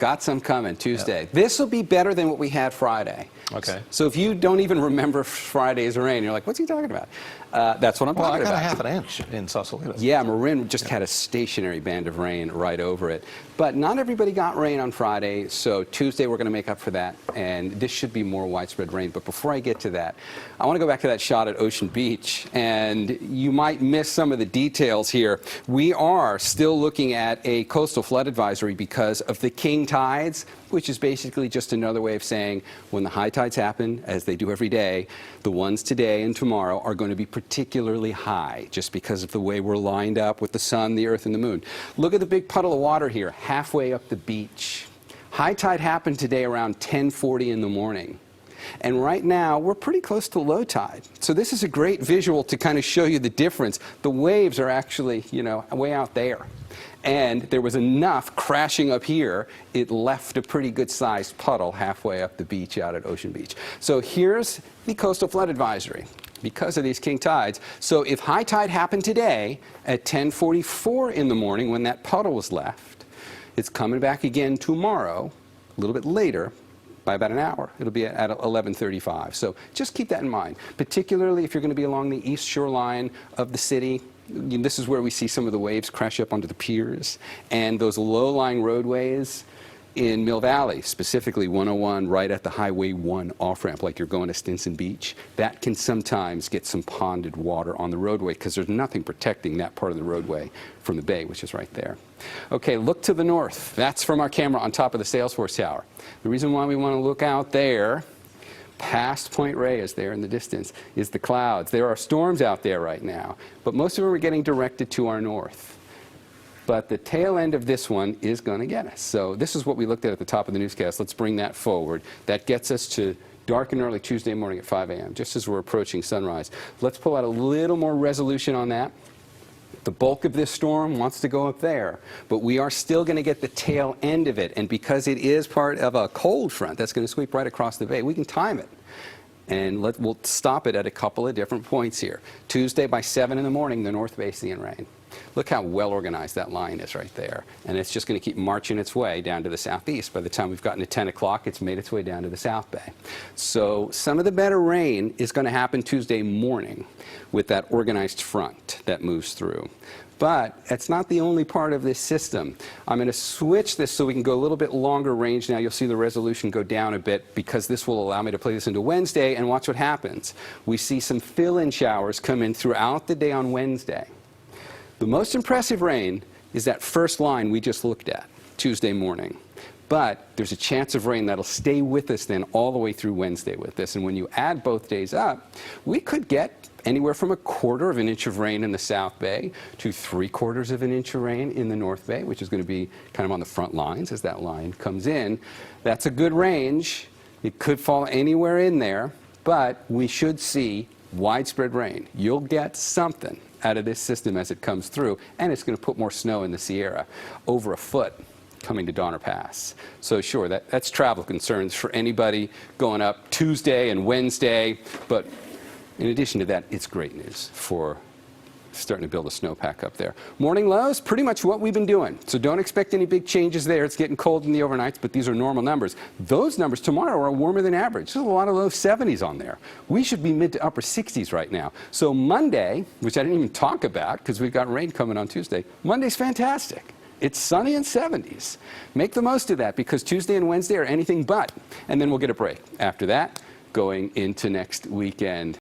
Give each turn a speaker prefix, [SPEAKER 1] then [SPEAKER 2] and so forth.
[SPEAKER 1] Got some coming Tuesday. Yep. This will be better than what we had Friday.
[SPEAKER 2] Okay.
[SPEAKER 1] So if you don't even remember Friday's rain, you're like, what's he talking about? That's what I'm talking about.
[SPEAKER 2] Well, I got a half an inch in Sausalito.
[SPEAKER 1] Yeah, Marin just had a stationary band of rain right over it. But not everybody got rain on Friday, so Tuesday we're going to make up for that, and this should be more widespread rain. But before I get to that, I want to go back to that shot at Ocean Beach, and you might miss some of the details here. We are still looking at a coastal flood advisory because of the king tides, which is basically just another way of saying when the high tides happen, as they do every day, the ones today and tomorrow are going to be particularly high just because of the way we're lined up with the sun, the earth, and the moon. Look at the big puddle of water here, halfway up the beach. High tide happened today around 10:40 in the morning. And right now, we're pretty close to low tide. So this is a great visual to kind of show you the difference. The waves are actually, you know, way out there. And there was enough crashing up here, it left a pretty good-sized puddle halfway up the beach out at Ocean Beach. So here's the coastal flood advisory because of these king tides. So if high tide happened today at 10:44 in the morning when that puddle was left, it's coming back again tomorrow, a little bit later, by about an hour. It'll be at 11:35. So just keep that in mind, particularly if you're going to be along the east shoreline of the city. This is where we see some of the waves crash up onto the piers and those low-lying roadways in Mill Valley, specifically 101 right at the Highway 1 off-ramp, like you're going to Stinson Beach. That can sometimes get some ponded water on the roadway because there's nothing protecting that part of the roadway from the bay, which is right there. Okay, look to the north. That's from our camera on top of the Salesforce Tower. The reason why we want to look out there past Point Reyes there in the distance is the clouds. There are storms out there right now, but most of them are getting directed to our north. But the tail end of this one is going to get us. So this is what we looked at the top of the newscast. Let's bring that forward. That gets us to dark and early Tuesday morning at 5 a.m., just as we're approaching sunrise. Let's pull out a little more resolution on that. The bulk of this storm wants to go up there, but we are still going to get the tail end of it. And because it is part of a cold front that's going to sweep right across the bay, we can time it. And we'll stop it at a couple of different points here. Tuesday by 7 in the morning, the North Bay seeing rain. Look how well organized that line is right there. And it's just going to keep marching its way down to the southeast. By the time we've gotten to 10 o'clock, it's made its way down to the South Bay. So some of the better rain is going to happen Tuesday morning with that organized front that moves through. But it's not the only part of this system. I'm going to switch this so we can go a little bit longer range now. You'll see the resolution go down a bit because this will allow me to play this into Wednesday, and watch what happens. We see some fill-in showers come in throughout the day on Wednesday. The most impressive rain is that first line we just looked at, Tuesday morning. But there's a chance of rain that'll stay with us then all the way through Wednesday with this. And when you add both days up, we could get anywhere from 1/4 of an inch of rain in the South Bay to 3/4 of an inch of rain in the North Bay, which is going to be kind of on the front lines as that line comes in. That's a good range. It could fall anywhere in there, but we should see widespread rain. You'll get something out of this system as it comes through, and it's going to put more snow in the Sierra, over 1 foot coming to Donner Pass. So sure, that's travel concerns for anybody going up Tuesday and Wednesday, but in addition to that, it's great news for starting to build a snowpack up there. Morning lows, pretty much what we've been doing. So don't expect any big changes there. It's getting cold in the overnights, but these are normal numbers. Those numbers tomorrow are warmer than average. There's a lot of low 70s on there. We should be mid to upper 60s right now. So Monday, which I didn't even talk about because we've got rain coming on Tuesday, Monday's fantastic. It's sunny and 70s. Make the most of that because Tuesday and Wednesday are anything but. And then we'll get a break after that going into next weekend.